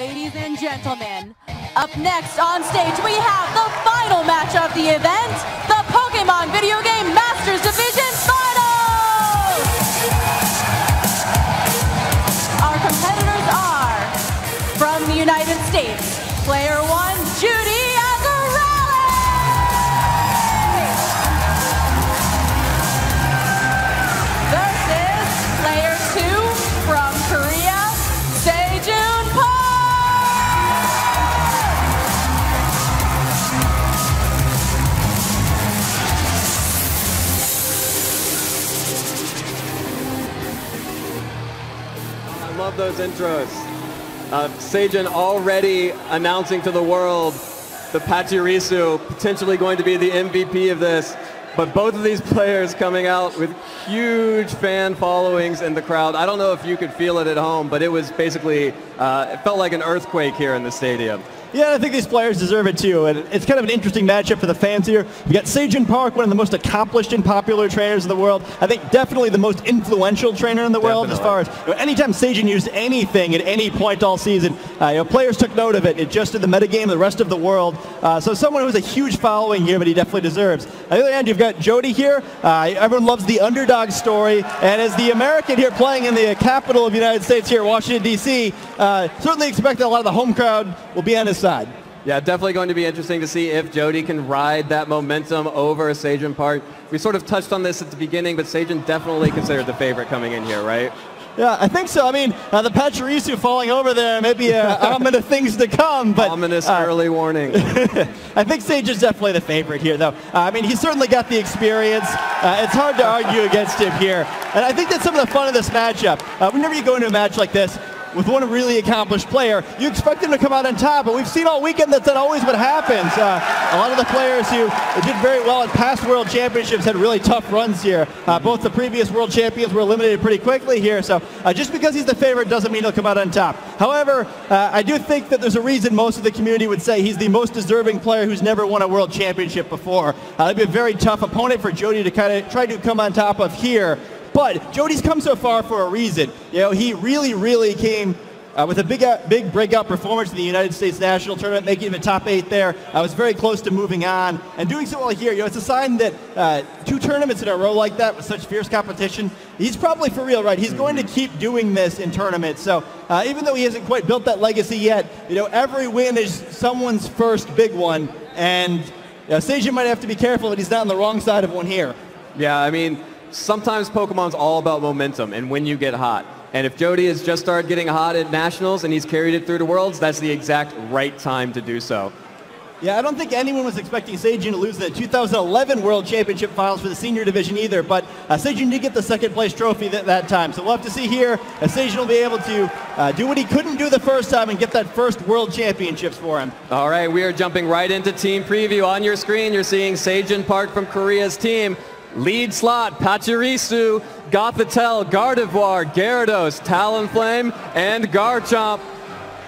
Ladies and gentlemen, up next on stage we have the final match of the event, the Pokemon Video Game Masters Division Finals! Our competitors are, from the United States, Player 1, Jeudy Azzarelli! Versus Player 2, from Korea, I love those intros. Seijun already announcing to the world the Pachirisu potentially going to be the MVP of this. But both of these players coming out with huge fan followings in the crowd. I don't know if you could feel it at home, but it was basically, it felt like an earthquake here in the stadium. Yeah, I think these players deserve it too, and it's kind of an interesting matchup for the fans here. We've got Seijun Park, one of the most accomplished and popular trainers in the world. I think definitely the most influential trainer in the world as far as, anytime Seijun used anything at any point all season, players took note of it. It adjusted the metagame of the rest of the world. So someone who has a huge following here, but he definitely deserves. On the other hand, you've got Jeudy here. Everyone loves the underdog story, and as the American here playing in the capital of the United States here, Washington, D.C., certainly expect that a lot of the home crowd will be on his side. Yeah, definitely going to be interesting to see if Jeudy can ride that momentum over Seijun Park. We sort of touched on this at the beginning, but Seijun definitely considered the favorite coming in here, right? Yeah, I think so. I mean, the Pachirisu falling over there may be ominous things to come, but ominous early warning. I think Seijun's definitely the favorite here, though. I mean, he's certainly got the experience. It's hard to argue against him here, and I think that's some of the fun of this matchup. Whenever you go into a match like this with one really accomplished player, you expect him to come out on top, but we've seen all weekend that's not always what happens. A lot of the players who did very well at past World Championships had really tough runs here. Both the previous World Champions were eliminated pretty quickly here, so just because he's the favorite doesn't mean he'll come out on top. However, I do think that there's a reason most of the community would say he's the most deserving player who's never won a World Championship before. It'd be a very tough opponent for Jeudy to kind of try to come on top of here. But Jody's come so far for a reason. He really came with a big breakout performance in the United States National Tournament, making the top 8 there. I was very close to moving on and doing so well here. It's a sign that 2 tournaments in a row like that with such fierce competition, he's probably for real, right? He's going to keep doing this in tournaments. So even though he hasn't quite built that legacy yet, every win is someone's first big one. And Seijun might have to be careful that he's not on the wrong side of one here. Yeah, I mean, sometimes Pokemon's all about momentum and when you get hot. And if Jeudy has just started getting hot at Nationals and he's carried it through to Worlds, that's the exact right time to do so. Yeah, I don't think anyone was expecting Seijun to lose the 2011 World Championship Finals for the senior division either, but Seijun did get the second place trophy that time. So we'll have to see here if Seijun will be able to do what he couldn't do the first time and get that first World Championships for him. All right, we are jumping right into team preview. On your screen, you're seeing Seijun Park from Korea's team. Lead slot, Pachirisu, Gothitelle, Gardevoir, Gyarados, Talonflame, and Garchomp.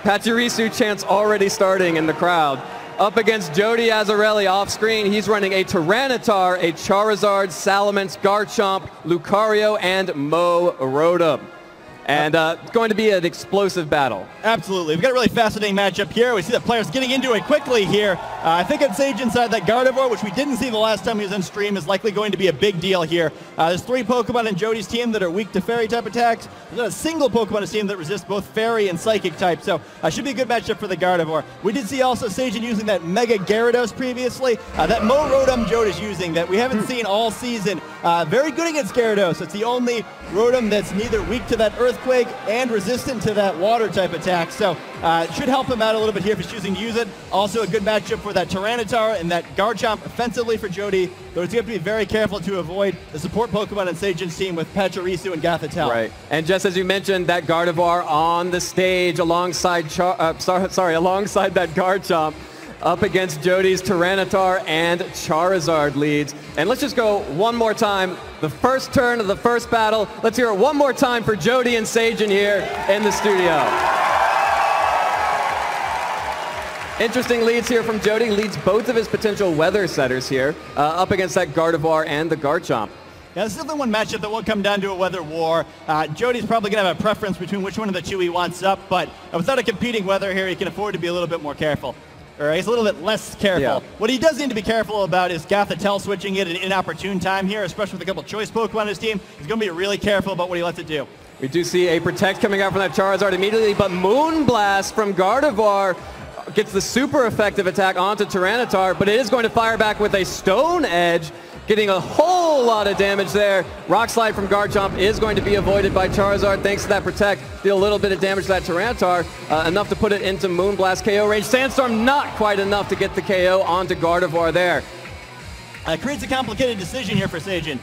Pachirisu chants already starting in the crowd. Up against Jeudy Azzarelli off screen, he's running a Tyranitar, a Charizard, Salamence, Garchomp, Lucario, and Mow Rotom. And it's going to be an explosive battle. Absolutely. We've got a really fascinating matchup here. We see the players getting into it quickly here. I think on Seijun's side, that Gardevoir, which we didn't see the last time he was on stream, is likely going to be a big deal here. There's 3 Pokemon in Jody's team that are weak to Fairy type attacks. There's not a single Pokemon in his team that resists both Fairy and Psychic type, so should be a good matchup for the Gardevoir. We did see also Seijun using that Mega Gyarados previously. That Mow Rotom Jody's using that we haven't seen all season. Very good against Gyarados. It's the only Rotom that's neither weak to that Earthquake and resistant to that water type attack. So it should help him out a little bit here if he's choosing to use it. Also a good matchup for that Tyranitar and that Garchomp offensively for Jeudy, though he's going to be very careful to avoid the support Pokemon in Seijun's team with Pachirisu and Gothitelle. Right, and just as you mentioned, that Gardevoir on the stage alongside alongside that Garchomp, up against Jody's Tyranitar and Charizard leads. And let's just go one more time. The first turn of the first battle. Let's hear it one more time for Jeudy and Seijun here in the studio. Interesting leads here from Jeudy. Leads both of his potential weather setters here up against that Gardevoir and the Garchomp. Yeah, this is definitely one matchup that will come down to a weather war. Jeudy's probably going to have a preference between which one of the two he wants up, but without a competing weather here, he can afford to be a little bit more careful. Or he's a little bit less careful. Yeah. What he does need to be careful about is Gothitelle switching it at an inopportune time here, especially with a couple choice Pokemon on his team. He's going to be really careful about what he lets it do. We do see a Protect coming out from that Charizard immediately, but Moonblast from Gardevoir gets the super effective attack onto Tyranitar, but it is going to fire back with a Stone Edge, getting a whole lot of damage there. Rock Slide from Garchomp is going to be avoided by Charizard thanks to that Protect. Deal a little bit of damage to that Tyranitar, enough to put it into Moonblast KO range. Sandstorm not quite enough to get the KO onto Gardevoir there. Creates a complicated decision here for Sagen.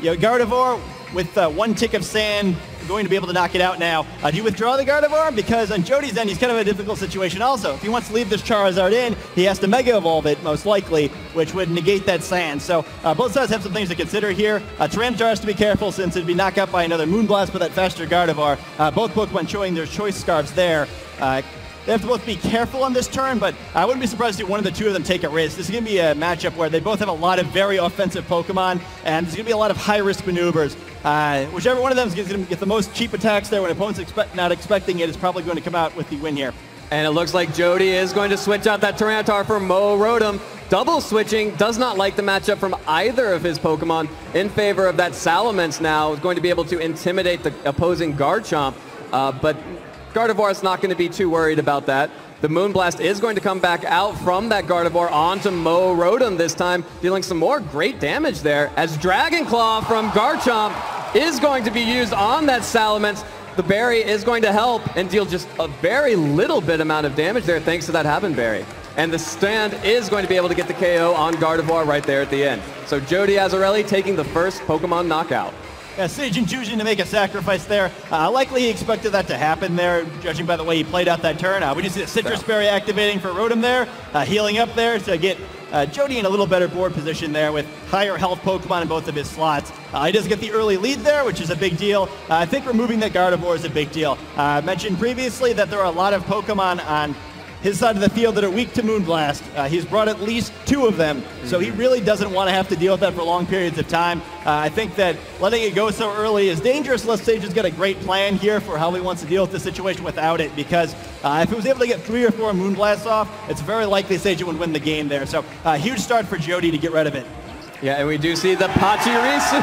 Gardevoir with one tick of sand, going to be able to knock it out now. Do you withdraw the Gardevoir? Because on Jeudy's end, he's kind of in a difficult situation also. If he wants to leave this Charizard in, he has to Mega Evolve it, most likely, which would negate that sand. So both sides have some things to consider here. Tyranitar has to be careful since it'd be knocked out by another Moonblast with that faster Gardevoir. Both Pokemon showing their choice scarves there. They have to both be careful on this turn, but I wouldn't be surprised to see one of the two of them take a risk. This is going to be a matchup where they both have a lot of very offensive Pokemon, and there's going to be a lot of high-risk maneuvers. Whichever one of them is going to get the most cheap attacks there when opponents not expecting it is probably going to come out with the win here. And it looks like Jeudy is going to switch out that Tyranitar for Mow Rotom. Double switching, does not like the matchup from either of his Pokemon in favor of that Salamence now. Is going to be able to intimidate the opposing Garchomp, but Gardevoir is not going to be too worried about that. The Moonblast is going to come back out from that Gardevoir onto Mow Rotom this time, dealing some more great damage there, as Dragon Claw from Garchomp is going to be used on that Salamence. The berry is going to help and deal just a very little bit amount of damage there thanks to that Happen Berry. And the stand is going to be able to get the KO on Gardevoir right there at the end. So Jeudy Azzarelli taking the first Pokemon knockout. Yeah, Sagen choosing to make a sacrifice there. Likely he expected that to happen there, judging by the way he played out that turn. We just see the Citrus Berry activating for Rotom there, healing up there to get Jeudy in a little better board position there with higher health Pokemon in both of his slots. He does get the early lead there, which is a big deal. I think removing that Gardevoir is a big deal. I mentioned previously that there are a lot of Pokemon on his side of the field that are weak to Moonblast. He's brought at least 2 of them, so he really doesn't want to have to deal with that for long periods of time. I think that letting it go so early is dangerous unless Sage's got a great plan here for how he wants to deal with the situation without it, because if he was able to get 3 or 4 Moonblasts off, it's very likely Sage would win the game there. So huge start for Jeudy to get rid of it. Yeah, and we do see the Pachirisu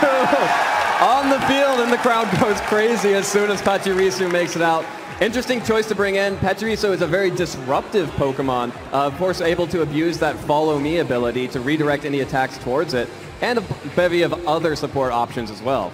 on the field, and the crowd goes crazy as soon as Pachirisu makes it out. Interesting choice to bring in. Pachirisu is a very disruptive Pokemon, of course able to abuse that Follow Me ability to redirect any attacks towards it, and a bevy of other support options as well.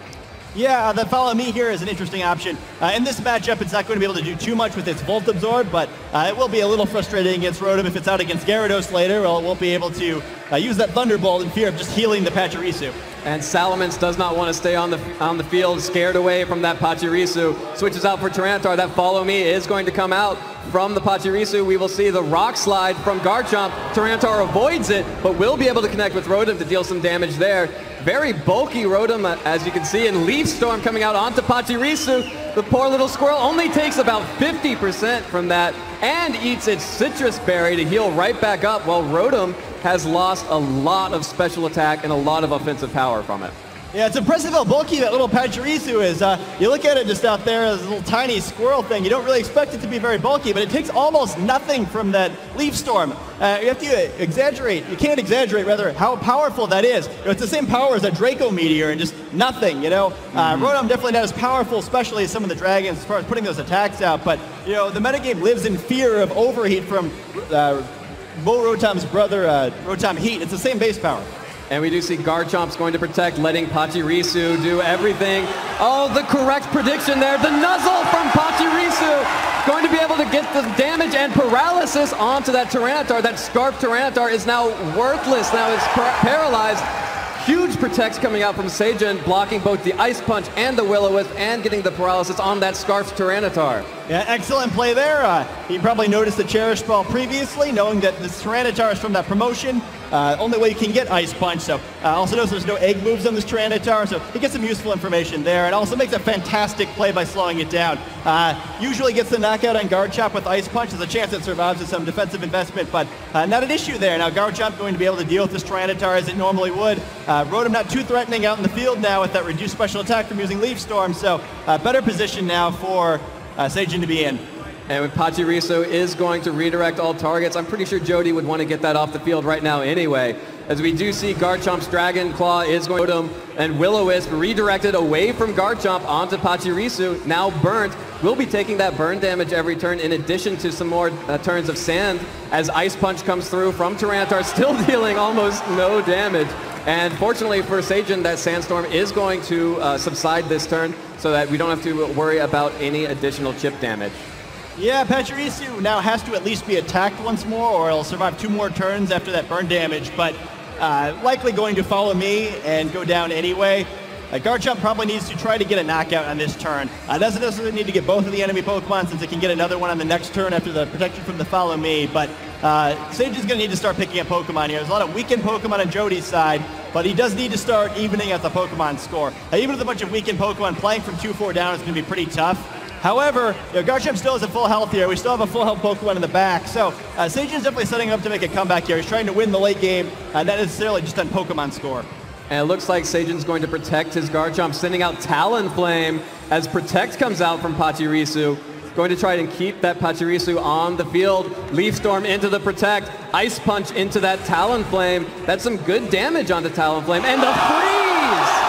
Yeah, the Follow Me here is an interesting option. In this matchup, it's not going to be able to do too much with its Volt Absorb, but it will be a little frustrating against Rotom if it's out against Gyarados later. Well, it won't be able to use that Thunderbolt in fear of just healing the Pachirisu. And Salamence does not want to stay on the field, scared away from that Pachirisu. Switches out for Tyranitar. That Follow Me is going to come out from the Pachirisu. We will see the Rock Slide from Garchomp. Tyranitar avoids it, but will be able to connect with Rotom to deal some damage there. Very bulky Rotom, as you can see, and Leaf Storm coming out onto Pachirisu. The poor little squirrel only takes about 50% from that and eats its Citrus Berry to heal right back up, while Rotom has lost a lot of special attack and a lot of offensive power from it. Yeah, it's impressive how bulky that little Pachirisu is. You look at it just out there as a little tiny squirrel thing. You don't really expect it to be very bulky, but it takes almost nothing from that Leaf Storm. You have to exaggerate. You can't exaggerate, rather, how powerful that is. It's the same power as a Draco Meteor and just nothing, Rotom definitely not as powerful, especially as some of the dragons, as far as putting those attacks out. But, the metagame lives in fear of overheat from Mow Rotom's brother, Rotom Heat. It's the same base power. And we do see Garchomp's going to protect, letting Pachirisu do everything. Oh, the correct prediction there. The Nuzzle from Pachirisu going to be able to get the damage and paralysis onto that Tyranitar. That Scarf Tyranitar is now worthless. Now it's paralyzed. Huge protects coming out from Sagen, blocking both the Ice Punch and the Will-O-Wisp and getting the paralysis on that Scarf Tyranitar. Yeah, excellent play there. He probably noticed the Cherish Ball previously, knowing that this Tyranitar is from that promotion. only way you can get Ice Punch. So also notice there's no egg moves on this Tyranitar, so he gets some useful information there, and also makes a fantastic play by slowing it down. Usually gets the knockout on Garchomp with Ice Punch. There's a chance it survives with some defensive investment, but not an issue there. Now Garchomp going to be able to deal with this Tyranitar as it normally would. Rotom not too threatening out in the field now with that reduced special attack from using Leaf Storm, so better position now for Sajin to be in. And Pachirisu is going to redirect all targets. I'm pretty sure Jeudy would want to get that off the field right now anyway. As we do see Garchomp's Dragon Claw is going to and Will-O-Wisp redirected away from Garchomp onto Pachirisu, now burnt. We'll be taking that burn damage every turn in addition to some more turns of sand as Ice Punch comes through from Tyranitar, still dealing almost no damage. And fortunately for Sajin, that Sandstorm is going to subside this turn so that we don't have to worry about any additional chip damage. Yeah, Pachirisu now has to at least be attacked once more, or he'll survive 2 more turns after that burn damage, but likely going to follow me and go down anyway. Garchomp probably needs to try to get a knockout on this turn. Doesn't necessarily need to get both of the enemy Pokemon since it can get another one on the next turn after the protection from the follow me, but Sage is going to need to start picking up Pokemon here. There's a lot of weakened Pokemon on Jody's side, but he does need to start evening out the Pokemon score. Even with a bunch of weakened Pokemon, playing from 2-4 down is going to be pretty tough. However, Garchomp still has a full health here. We still have a full health Pokemon in the back. So Sajin is definitely setting up to make a comeback here. He's trying to win the late game, not necessarily just on Pokemon score. And it looks like Sajin's going to protect his Garchomp, sending out Talonflame as Protect comes out from Pachirisu. Going to try and keep that Pachirisu on the field. Leaf Storm into the Protect. Ice Punch into that Talonflame. That's some good damage onto Talonflame. And the freeze!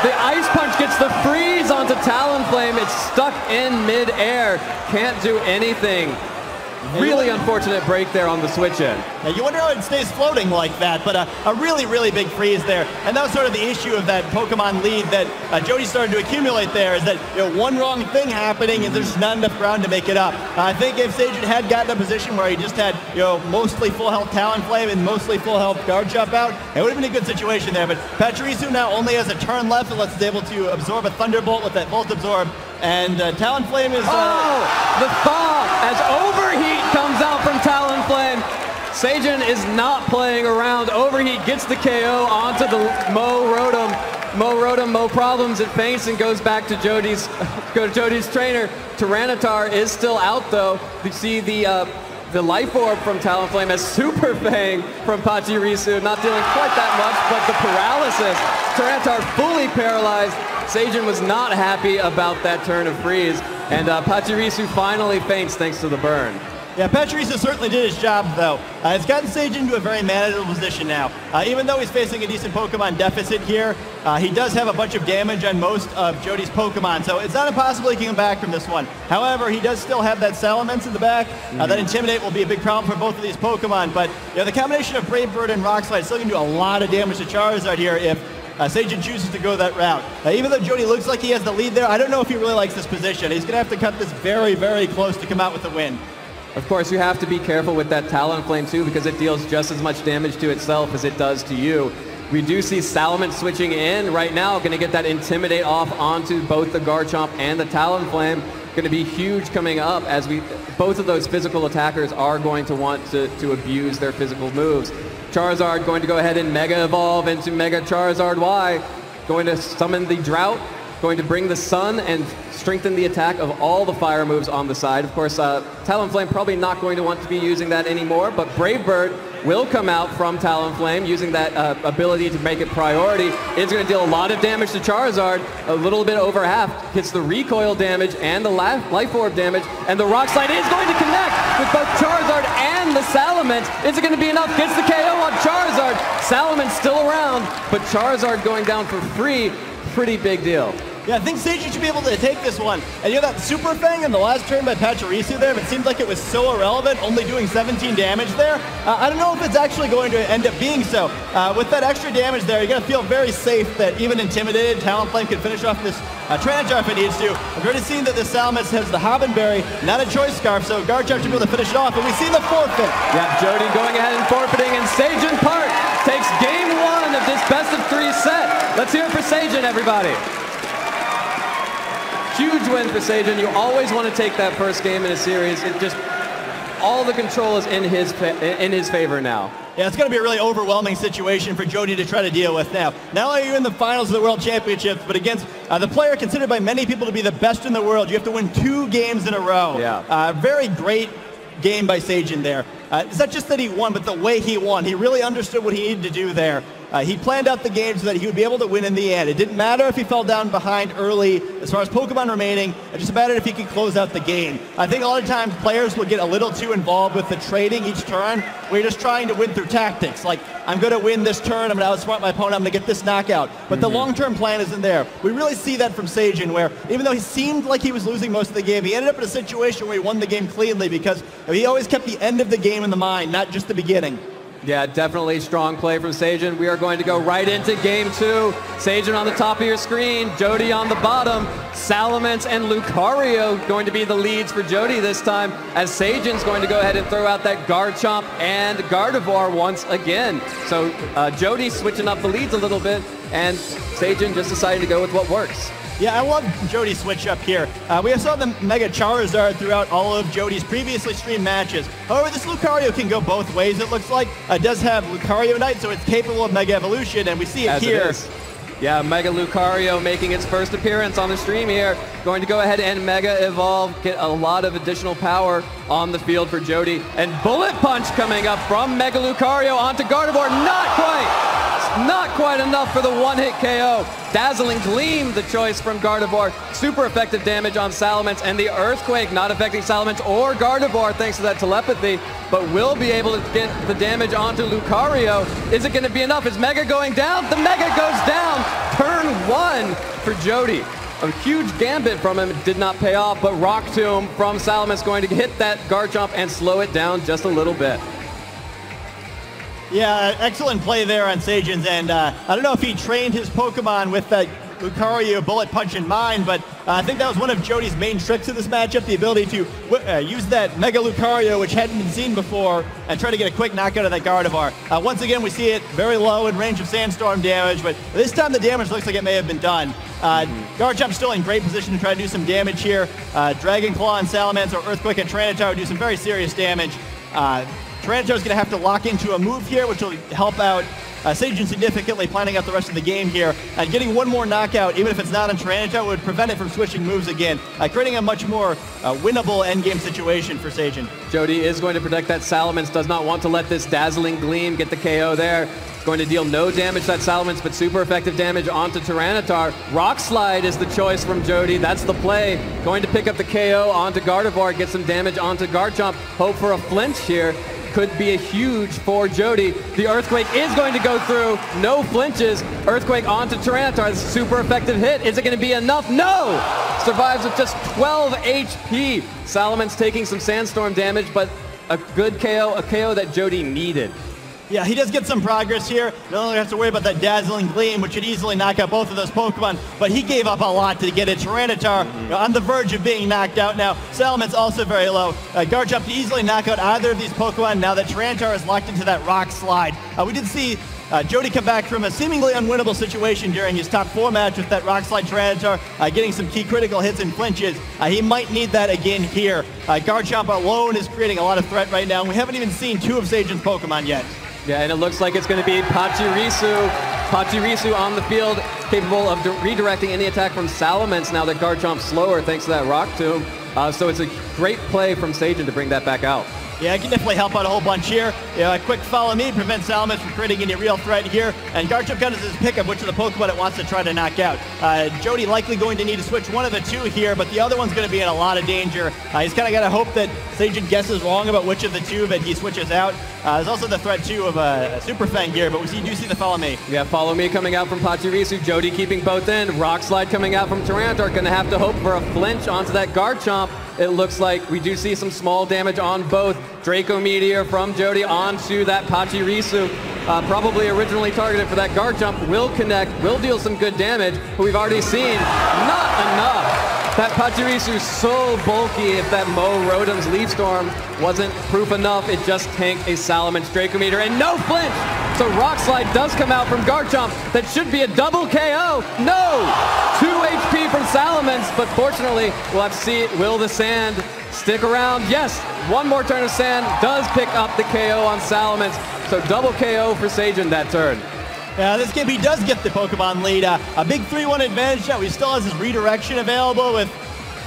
The Ice Punch gets the freeze onto Talonflame. It's stuck in mid-air. Can't do anything. Really unfortunate break there on the switch-in. Now you wonder how it stays floating like that, but a really, really big freeze there. And that was sort of the issue of that Pokemon lead that Jeudy started to accumulate there, is that one wrong thing happening and there's just not enough ground to make it up. I think if Sajin had gotten a position where he just had mostly full health Talonflame and mostly full health Garchomp out, it would have been a good situation there. But Pachirisu now only has a turn left unless it's able to absorb a Thunderbolt with that Volt Absorb. And Talonflame is... the thaw as Overheat comes out from Talonflame. Sajin is not playing around. Overheat gets the KO onto the Rotom-Mow problems. It faints and goes back to Jody's trainer. Tyranitar is still out though. You see the Life Orb from Talonflame as Super Fang from Pachirisu. Not dealing quite that much, but the paralysis. Tyranitar fully paralyzed. Sajin was not happy about that turn of freeze, and Pachirisu finally faints thanks to the burn. Yeah, Pachirisu certainly did his job, though. It's gotten Sajin to a very manageable position now. Even though he's facing a decent Pokemon deficit here, he does have a bunch of damage on most of Jody's Pokemon, so it's not impossible he can come back from this one. However, he does still have that Salamence in the back. That Intimidate will be a big problem for both of these Pokemon, but the combination of Brave Bird and Rock Slide is still going to do a lot of damage to Charizard here if Sajin chooses to go that route. Even though Jeudy looks like he has the lead there, I don't know if he really likes this position. He's going to have to cut this very, very close to come out with the win. Of course, you have to be careful with that Talonflame too, because it deals just as much damage to itself as it does to you. We do see Salamence switching in right now, going to get that Intimidate off onto both the Garchomp and the Talonflame. Going to be huge coming up as both of those physical attackers are going to want to abuse their physical moves. Charizard going to go ahead and Mega Evolve into Mega Charizard Y. Going to summon the Drought. Going to bring the Sun and strengthen the attack of all the fire moves on the side. Of course, Talonflame probably not going to want to be using that anymore, but Brave Bird will come out from Talonflame using that ability to make it priority. It's going to deal a lot of damage to Charizard, a little bit over half. Gets the recoil damage and the Life Orb damage, and the Rock Slide is going to connect with both Charizard and the Salamence. Is it going to be enough? Gets the KO on Charizard. Salamence still around, but Charizard going down for free. Pretty big deal. Yeah, I think Sajin should be able to take this one. And that Super Fang in the last turn by Pachirisu there, but it seems like it was so irrelevant, only doing 17 damage there. I don't know if it's actually going to end up being so. With that extra damage there, you're going to feel very safe that even intimidated, Talonflame can finish off this Tyranitar if it needs to. I've already seen that the Salamence has the Hobbenberry, not a Choice Scarf, so Garchomp should be able to finish it off. And we see the forfeit. Yeah, Jeudy going ahead and forfeiting, and Sajin Park takes game 1 of this best-of-3 set. Let's hear it for Sajin, everybody. Huge win for Sajin. You always want to take that first game in a series. All the control is in his favor now. Yeah, it's going to be a really overwhelming situation for Jeudy to try to deal with now. Not only are you in the finals of the World Championships, but against the player considered by many people to be the best in the world. You have to win 2 games in a row. Yeah. Very great game by Sagen there. It's not just that he won, but the way he won. He really understood what he needed to do there. He planned out the game so that he would be able to win in the end. It didn't matter if he fell down behind early as far as Pokemon remaining. It just mattered if he could close out the game. I think a lot of times players will get a little too involved with the trading each turn. We're just trying to win through tactics. Like, I'm going to win this turn. I'm going to outsmart my opponent. I'm going to get this knockout. But the long-term plan isn't there. We really see that from Sagen, where even though he seemed like he was losing most of the game, he ended up in a situation where he won the game cleanly because he always kept the end of the game in the mind, not just the beginning. Yeah, definitely strong play from Sagen. We are going to go right into game 2. Sagen on the top of your screen, Jeudy on the bottom. Salamence and Lucario going to be the leads for Jeudy this time, as Sagen's going to go ahead and throw out that Garchomp and Gardevoir once again. So Jeudy switching up the leads a little bit, and Sagen just decided to go with what works. Yeah, I love Jeudy's switch up here. We saw the Mega Charizard throughout all of Jeudy's previously streamed matches. However, this Lucario can go both ways, it looks like. It does have Lucario Knight, so it's capable of Mega Evolution, and we see it here. Yeah, Mega Lucario making its first appearance on the stream here. Going to go ahead and Mega Evolve, get a lot of additional power on the field for Jeudy. And Bullet Punch coming up from Mega Lucario onto Gardevoir. Not quite enough for the one-hit KO. Dazzling Gleam, the choice from Gardevoir. Super effective damage on Salamence, and the Earthquake not affecting Salamence or Gardevoir thanks to that telepathy, but will be able to get the damage onto Lucario. Is it going to be enough? Is Mega going down? The Mega goes down. Turn 1 for Jeudy. A huge gambit from him, did not pay off, but Rock Tomb from Salamence going to hit that Garchomp and slow it down just a little bit. Yeah, excellent play there on Sagen's end. I don't know if he trained his Pokemon with that Lucario Bullet Punch in mind, but I think that was one of Jeudy's main tricks of this matchup, the ability to use that Mega Lucario, which hadn't been seen before, and try to get a quick knockout of that Gardevoir. Once again, we see it very low in range of Sandstorm damage, but this time the damage looks like it may have been done. Garchomp's still in great position to try to do some damage here. Dragon Claw and Salamence or Earthquake and Tyranitar would do some very serious damage. Tyranitar's going to have to lock into a move here, which will help out Sagen significantly, planning out the rest of the game here. And getting one more knockout, even if it's not on Tyranitar, would prevent it from switching moves again, creating a much more winnable endgame situation for Sagen. Jeudy is going to protect that Salamence, does not want to let this Dazzling Gleam get the KO there. Going to deal no damage to that Salamence, but super effective damage onto Tyranitar. Rock Slide is the choice from Jeudy. That's the play. Going to pick up the KO onto Gardevoir, get some damage onto Garchomp. Hope for a flinch here. Could be a huge for Jeudy. The Earthquake is going to go through. No flinches. Earthquake onto Tyranitar. Super effective hit. Is it going to be enough? No! Survives with just 12 HP. Salamence taking some Sandstorm damage, but a good KO, a KO that Jeudy needed. Yeah, he does get some progress here. No longer has to worry about that Dazzling Gleam, which should easily knock out both of those Pokemon, but he gave up a lot to get it. Tyranitar on the verge of being knocked out now. Salamence also very low. Garchomp to easily knock out either of these Pokemon now that Tyranitar is locked into that Rock Slide. We did see Jeudy come back from a seemingly unwinnable situation during his top 4 match with that Rock Slide Tyranitar, getting some key critical hits and flinches. He might need that again here. Garchomp alone is creating a lot of threat right now, and we haven't even seen 2 of Sagen's Pokemon yet. Yeah, and it looks like it's going to be Pachirisu. Pachirisu on the field, capable of redirecting any attack from Salamence now that Garchomp's slower thanks to that Rock Tomb. So it's a great play from Sagen to bring that back out. Yeah, it can definitely help out a whole bunch here. A quick follow me prevents Salamence from creating any real threat here. And Garchomp comes as his pickup, which is the Pokemon it wants to try to knock out. Jeudy likely going to need to switch one of the 2 here, but the other one's going to be in a lot of danger. He's kind of got to hope that Sagen guesses wrong about which of the 2 that he switches out. There's also the threat, too, of a Super Fang here, but we do see the follow me. Yeah, follow me coming out from Pachirisu. Jeudy keeping both in. Rock Slide coming out from Tyranitar. Going to have to hope for a flinch onto that Garchomp. It looks like we do see some small damage on both. Draco Meteor from Jeudy onto that Pachirisu. Probably originally targeted for that Garchomp. Will connect, will deal some good damage, but we've already seen not enough. That Pachirisu is so bulky. If that Mow Rotom's Leaf Storm wasn't proof enough, it just tanked a Salamence Draco Meteor, and no flinch! So Rock Slide does come out from Garchomp. That should be a double KO. No! 2 HP from Salamence, but fortunately, we'll have to see, will the sand stick around? Yes, one more turn of sand does pick up the KO on Salamence. So double KO for Sagen that turn. Yeah, this game he does get the Pokemon lead. A big 3-1 advantage now. He still has his redirection available with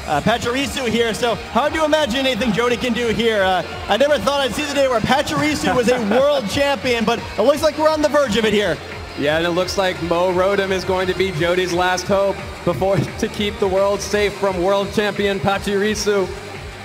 Pachirisu here, so hard to imagine anything Jeudy can do here. I never thought I'd see the day where Pachirisu was a world champion, but it looks like we're on the verge of it here. Yeah, and it looks like Mow Rotom is going to be Jody's last hope to keep the world safe from world champion Pachirisu.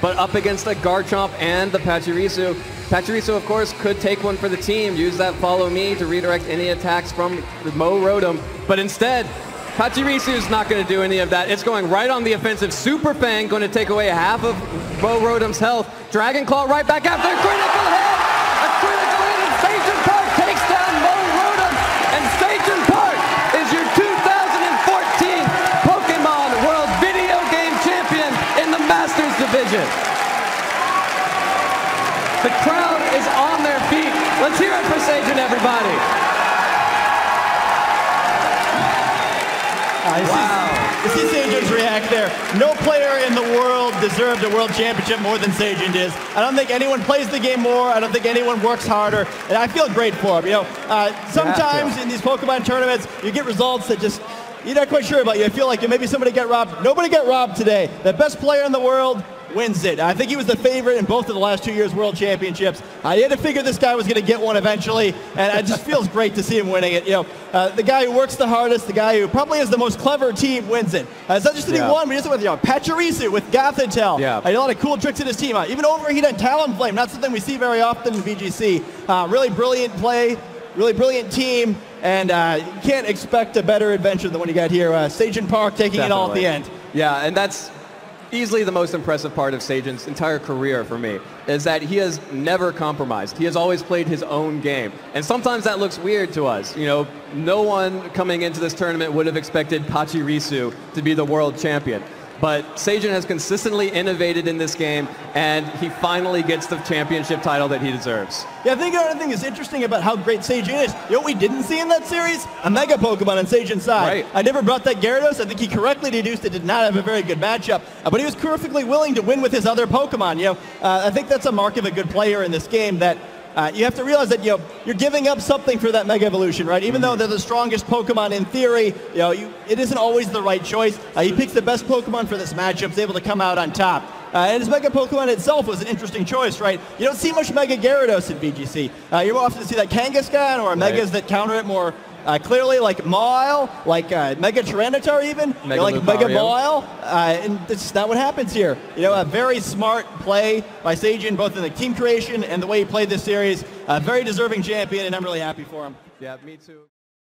But up against a Garchomp and the Pachirisu. Pachirisu, of course, could take one for the team, use that follow me to redirect any attacks from the Mow Rotom, but instead, Pachirisu is not going to do any of that. It's going right on the offensive. Super Fang going to take away half of Mow Rotom's health. Dragon Claw right back after a critical hit! A critical hit, and Sagen Park takes down Mow Rotom, and Sagen Park is your 2014 Pokemon World Video Game Champion in the Masters Division. The crowd is on their feet. Let's hear it for Sagen, everybody. You see Sagen's react there. No player in the world deserved a world championship more than Sagen does. I don't think anyone plays the game more. I don't think anyone works harder. And I feel great for him. You know, sometimes in these Pokemon tournaments, you get results that just you're not quite sure about. You feel like maybe somebody get robbed. Nobody got robbed today. The best player in the world wins it. I think he was the favorite in both of the last 2 years' world championships. I had to figure this guy was going to get one eventually, and it just feels great to see him winning it. You know, the guy who works the hardest, the guy who probably has the most clever team wins it. It's not just that he won, but just with Pachirisu with Gothitelle. Yeah. A lot of cool tricks in his team. Even overheat on Talonflame, not something we see very often in VGC. Really brilliant play, really brilliant team, and you can't expect a better adventure than what you got here. Sagen Park taking it all at the end. Yeah, and that's easily the most impressive part of Sagen's entire career for me, is that he has never compromised. He has always played his own game. And sometimes that looks weird to us. You know, no one coming into this tournament would have expected Pachirisu to be the world champion. But Sagen has consistently innovated in this game, and he finally gets the championship title that he deserves. Yeah, I think another thing is interesting about how great Sagen is. You know what we didn't see in that series? A Mega Pokemon on Sagen's side. Right. I never brought that Gyarados. I think he correctly deduced it did not have a very good matchup, but he was perfectly willing to win with his other Pokemon. You know, I think that's a mark of a good player in this game, that you have to realize that you're giving up something for that Mega Evolution, right? Even though they're the strongest Pokemon in theory, it isn't always the right choice. He picks the best Pokemon for this matchup, is able to come out on top. And his Mega Pokemon itself was an interesting choice, right? You don't see much Mega Gyarados in VGC. You more often see that Kangaskhan or Megas that counter it more clearly, like Mawile, like Mega Tyranitar even, like Mega Mawile, and it's just not what happens here. You know, a very smart play by Sagen, both in the team creation and the way he played this series. A very deserving champion, and I'm really happy for him. Yeah, me too.